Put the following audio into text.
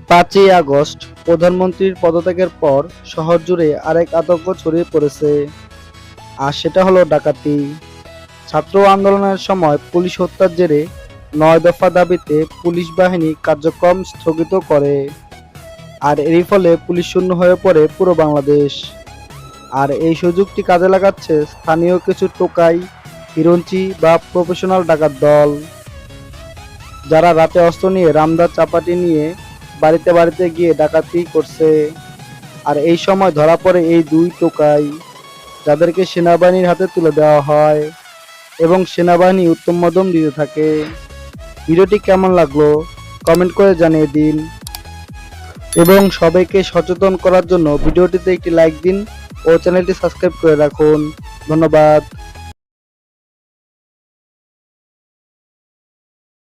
৫ই আগস্ট প্রধানমন্ত্রীর পদত্যাগের পর শহর জুড়ে আরেক আতঙ্ক ছড়িয়ে পড়েছে, আর সেটা হলো ডাকাতি। ছাত্র আন্দোলনের সময় পুলিশ হত্যার জেরে ৯ দফা দাবিতে পুলিশ বাহিনী কার্যক্রম স্থগিত করে, আর এরই ফলে পুলিশ শূন্য হয়ে পড়ে পুরো বাংলাদেশ। আর এই সুযোগটি কাজে লাগাচ্ছে স্থানীয় কিছু টোকাই, হিরোঞ্চি বা প্রফেশনাল ডাকাত দল, যারা রাতে অস্ত্র নিয়ে রামদা চাপাতি নিয়ে বাড়িতে বাড়িতে গিয়ে ডাকাতি করছে। আর এই সময় ধরা পড়ে এই দুই টোকাই, যাদেরকে সেনাবাহিনীর হাতে তুলে দেওয়া হয় এবং সেনাবাহিনী উত্তম মদম দিতে থাকে। ভিডিওটি কেমন লাগলো কমেন্ট করে জানিয়ে দিন, এবং সবাইকে সচেতন করার জন্য ভিডিওটিতে একটি লাইক দিন ও চ্যানেলটি সাবস্ক্রাইব করে রাখুন। ধন্যবাদ।